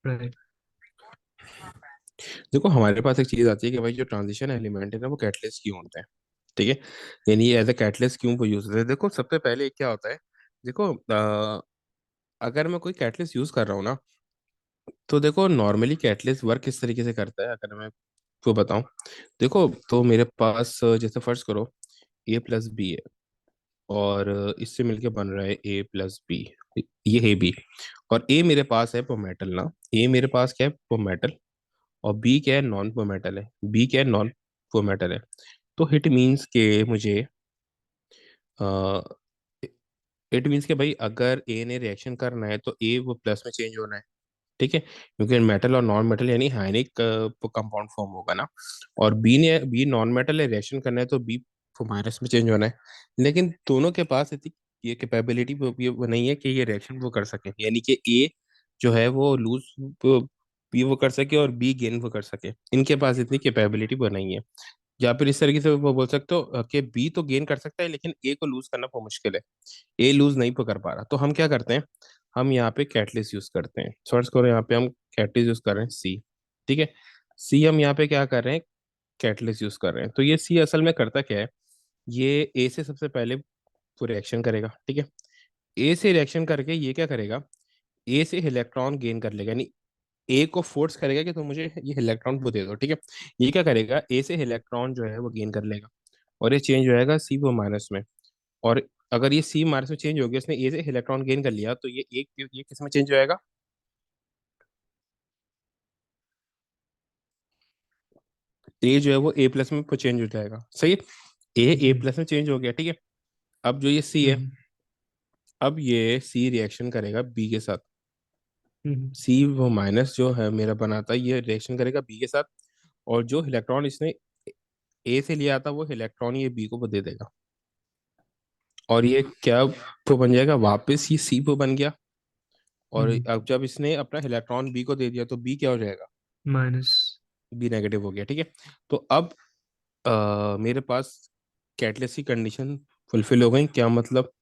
Right. देखो हमारे पास एक चीज आती है कि भाई जो ट्रांजिशन एलिमेंट है ना वो कैटलिस्ट क्यों होते हैं। ठीक है। यानी ये एज ए कैटलिस्ट क्यों को यूज होते हैं। देखो सबसे पहले क्या होता है। देखो अगर मैं कोई कैटलिस्ट यूज कर रहा हूँ ना, तो देखो नॉर्मली कैटलिस्ट वर्क किस तरीके से करता है अगर मैं तो बताऊं। देखो तो मेरे पास जैसे फर्ज करो ए प्लस बी है, और इससे मिलके बन रहा है ए प्लस बी। ये है बी, और ए मेरे पास है वो मेटल ना। ए मेरे पास क्या है वो मेटल, और बी क्या है नॉन वो मेटल है। बी क्या है नॉन वो मेटल है। तो इट मीन्स के मुझे इट मीन्स के भाई अगर ए ने रिएक्शन करना है तो ए वो प्लस में चेंज होना है। ठीक है, क्योंकि मेटल और नॉन मेटल यानी हाइनिक कंपाउंड फॉर्म होगा ना। और बी नॉन मेटल है, रिएक्शन करना है तो बी को माइनस में चेंज होना है। लेकिन दोनों के पास इतनी ये कैपेबिलिटी वो नहीं है कि ये रिएक्शन वो कर सके, यानी कि ए जो है वो लूज बी वो कर सके और बी गेन वो कर सके। इनके पास इतनी कैपेबिलिटी वो नहीं है। या फिर इस तरीके से वो बोल सकते हो कि बी तो गेन कर सकता है लेकिन ए को लूज करना बहुत मुश्किल है। ए लूज नहीं कर पा रहा, तो हम क्या करते हैं, हम यहाँ पे कैटलिस्ट यूज करते हैं। सर्च करो यहाँ पे हम कैटलिस्ट यूज कर रहे हैं सी। ठीक है। सी हम यहाँ पे क्या कर रहे हैं, कैटलिस्ट यूज कर रहे हैं। तो ये सी असल में करता क्या है, ये ए से सबसे पहले वो रिएक्शन करेगा। ठीक है। ए से रिएक्शन करके ये क्या करेगा, ए से इलेक्ट्रॉन गेन कर लेगा, यानी ए को फोर्स करेगा कि तुम मुझे ये इलेक्ट्रॉन वो दे दो। ठीक है। ये क्या करेगा, ए से इलेक्ट्रॉन जो है वो गेन कर लेगा, और ये चेंज हो जाएगा सी वो माइनस में। और अगर ये सी माइनस में चेंज हो गया, इसने ए से इलेक्ट्रॉन गेन कर लिया, तो ये किस में चेंज हो जाएगा, ए जो है वो ए प्लस में चेंज हो जाएगा। सही है। ए जी। प्लस में चेंज हो गया। ठीक है। अब जो ये सी है, हम्म। अब ये सी रिएक्शन करेगा बी के साथ। हम्म। सी वो माइनस जो है मेरा बनाता है, ये रिएक्शन करेगा बी के साथ, और जो इलेक्ट्रॉन इसने ए से लिया था वो इलेक्ट्रॉन ये बी को वो दे देगा। और ये क्या वो बन जाएगा, वापस ये सी वो बन गया। और हम्म। अब जब इसने अपना इलेक्ट्रॉन बी को दे दिया तो बी क्या हो जाएगा, माइनस। बी नेगेटिव हो गया। ठीक है। तो अब मेरे पास कैटलेस की कंडीशन फुलफिल हो गई। क्या मतलब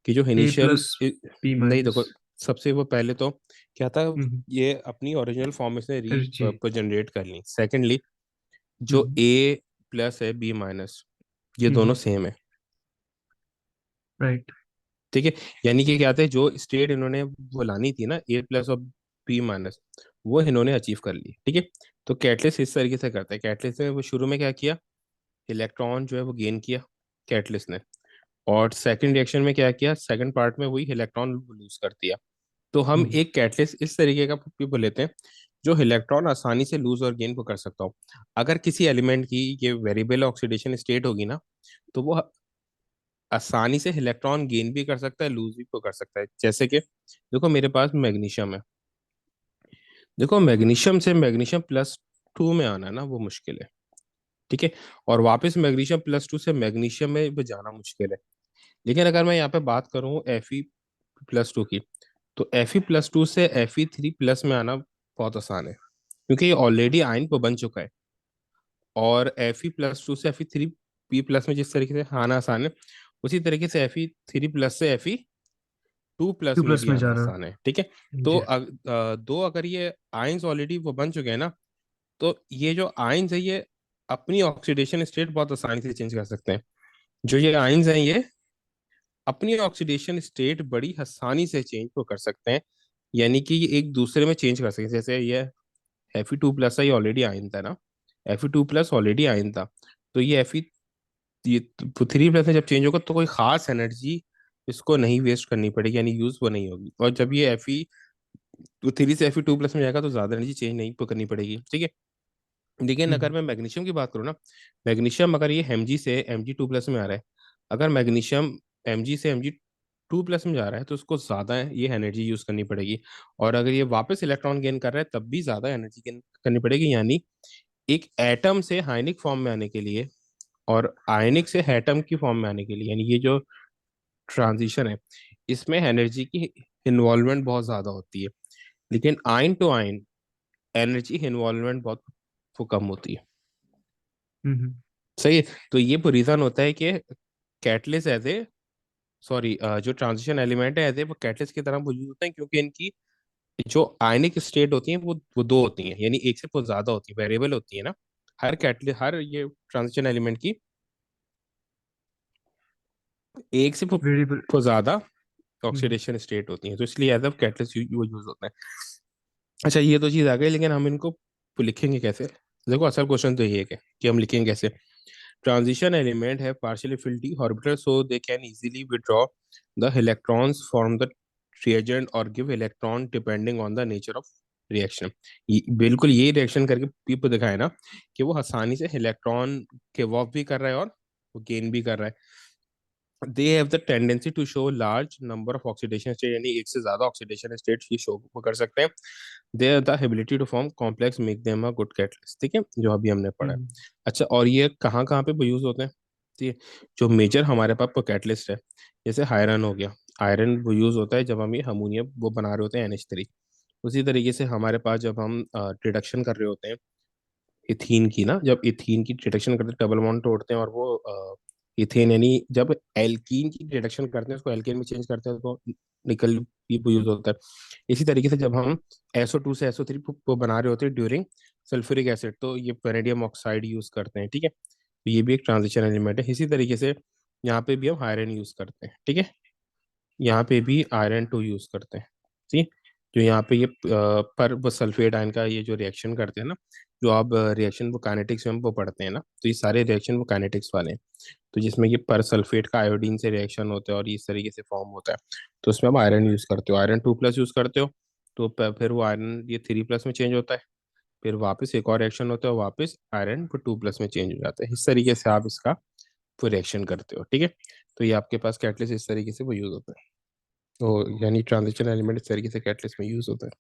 कि जो ए इनिशियल प्लस बी नहीं माइनस। देखो, सबसे वो पहले तो क्या था, हम्म। ये अपनी ओरिजिनल फॉर्म में से जी। जनरेट कर ली। सेकेंडली जो हम्म। ए प्लस है बी माइनस, ये दोनों हम्म। सेम है। राइट। ठीक है। यानी कि क्या थे, जो स्टेट इन्होंने वो लानी थी ना ए प्लस और बी माइनस, वो इन्होंने अचीव कर ली। ठीक है। तो कैटलिस्ट इस तरीके से करता है। कैटलिस्ट ने वो शुरू में क्या किया, इलेक्ट्रॉन जो है वो गेन किया कैटलिस्ट ने, और सेकंड रिएक्शन में क्या किया, सेकंड पार्ट में वही इलेक्ट्रॉन लूज कर दिया। तो हम हम्म। एक कैटलिस्ट इस तरीके का पीपल लेते हैं जो इलेक्ट्रॉन आसानी से लूज और गेन को कर सकता हो। अगर किसी एलिमेंट की ये वेरिएबल ऑक्सीडेशन स्टेट होगी ना, तो वो आसानी से इलेक्ट्रॉन गेन भी कर सकता है, लूज भी को कर सकता है। जैसे कि देखो मेरे पास मैग्नीशियम है। देखो मैग्नीशियम से मैग्नीशियम प्लस टू में आना ना वो मुश्किल है। ठीक है। और वापस मैग्नीशियम प्लस टू से मैग्नीशियम में वो जाना मुश्किल है। लेकिन अगर मैं यहाँ पे बात करूँ Fe+2 की, तो Fe+2 से Fe3+ में आना बहुत आसान है, क्योंकि ये ऑलरेडी आयन को बन चुका है। और Fe+2 से Fe3+ में जिस तरीके से आना आसान है, उसी तरीके से Fe3+ से Fe2+ टू में प्लस भी में आना जाना। आसान है। ठीक है। तो जी। दो अगर ये आयंस ऑलरेडी वो बन चुके हैं ना, तो ये जो आयंस है ये अपनी ऑक्सीडेशन स्टेट बहुत आसानी से चेंज कर सकते हैं। जो ये आयंस हैं ये अपनी ऑक्सीडेशन स्टेट बड़ी आसानी से चेंज को कर सकते हैं। यानी कि ये एक दूसरे में चेंज कर सकते हैं। जैसे ये Fe2+ है, ये ऑलरेडी आयन था ना, Fe2+ ऑलरेडी आयन था। तो ये 3+ में जब चेंज होगा तो कोई खास एनर्जी इसको नहीं वेस्ट करनी पड़ेगी, यानी यूज वो नहीं होगी। और जब ये Fe3 से Fe2+ में जाएगा तो ज्यादा एनर्जी चेंज नहीं करनी पड़ेगी। ठीक है। लेकिन अगर हम्म। मैं मैग्नीशियम की बात करूँ ना, मैग्नीशियम अगर ये Mg से Mg2+ में आ रहा है, अगर मैग्नीशियम Mg से Mg2+ में जा रहा है तो उसको ज्यादा ये एनर्जी यूज करनी पड़ेगी। और अगर ये वापस इलेक्ट्रॉन गेन कर रहा है तब भी ज्यादा एनर्जी गेन करनी पड़ेगी। यानी एक एटम से हाइनिक फॉर्म में आने के लिए और आयनिक से एटम की फॉर्म में आने के लिए, यानी ये जो ट्रांजिशन है, इसमें एनर्जी की इन्वॉल्वमेंट बहुत ज्यादा होती है। लेकिन ion to ion energy involvement बहुत वो कम होती है। हम्म। सही है। तो ये रीजन होता है कि कैटलिस्ट एज ए, सॉरी, जो ट्रांजिशन एलिमेंट है एज ए वो कैटलिस्ट की तरह वो यूज होते हैं, क्योंकि इनकी जो आयनिक स्टेट होती है वो दो होती हैं, यानी एक से वो ज्यादा होती है, वेरिएबल होती है ना। हर कैटलिस्ट, हर ये ट्रांजिशन एलिमेंट की एक से वेरिएबल। वो ज्यादा हम्म। ऑक्सीडेशन स्टेट होती है, तो इसलिए एज अ कैटलिस्ट वो यूज होता है। अच्छा, ये तो चीज आ गई, लेकिन हम इनको लिखेंगे कैसे? देखो, असल क्वेश्चन तो ये है कि हम लिखेंगे कैसे। ट्रांजिशन एलिमेंट है partially filled d orbital so they can easily withdraw the electrons from the reagent or give electron depending on the nature of reaction। बिल्कुल ये रिएक्शन करके पीप दिखाए ना कि वो आसानी से इलेक्ट्रॉन के वॉक भी कर रहा है और वो गेन भी कर रहा है। They have the tendency to show large number of oxidation state, यानी एक से ज्यादा ऑक्सीडेशन स्टेट ये शो कर सकते हैं। They have the ability to form complex, make them a good catalyst, ठीक है, जो अभी हमने पढ़ा है। हम्म। अच्छा, और ये कहाँ कहाँ पे यूज होते हैं? ठीक है, जो मेजर हमारे पास कैटलिस्ट है, जैसे आयरन हो गया। आयरन वो यूज होता है जब हम ये अमोनिया वो बना रहे होते हैं NH3। उसी तरीके से हमारे पास जब हम रिडक्शन कर रहे होते हैं इथीन की ना, जब इथीन की रिडक्शन करते हैं, डबल बॉन्ड तोड़ते हैं, और वो इथेन, यानी जब एल्कीन की रिडक्शन करते हैं उसको एल्केन में चेंज करते हैं तो निकल भी यूज होता है। इसी तरीके से जब हम SO2 से SO3 को बना रहे होते हैं ड्यूरिंग सल्फ्यूरिक एसिड, तो ये वेनेडियम ऑक्साइड यूज करते हैं, ठीक है। तो ये भी एक ट्रांजिशन एलिमेंट है। इसी तरीके से यहाँ पे भी हम आयरन यूज करते हैं, ठीक है। यहाँ पे भी आयरन 2 यूज करते हैं, ठीक। जो यहाँ पे ये पर वो सल्फेट आयन का ये जो रिएक्शन करते हैं ना, जो आप रिएक्शन वो काइनेटिक्स में वो पढ़ते हैं ना, तो ये सारे रिएक्शन वो काइनेटिक्स वाले हैं। तो जिसमें ये पर सल्फेट का आयोडीन से रिएक्शन होता है और इस तरीके से फॉर्म होता है, तो उसमें आप आयरन यूज करते हो, आयरन 2+ यूज करते हो। तो फिर वो आयरन ये 3+ में चेंज होता है, फिर वापस एक और रिएक्शन होता है, वापस आयरन फिर 2+ में चेंज हो जाता है। इस तरीके से आप इसका वो रिएक्शन करते हो, ठीक है। तो ये आपके पास कैटलिस्ट इस तरीके से वो यूज होता है। तो यानी ट्रांजिशन एलिमेंट इस तरीके से कैटलिस्ट में यूज होता है।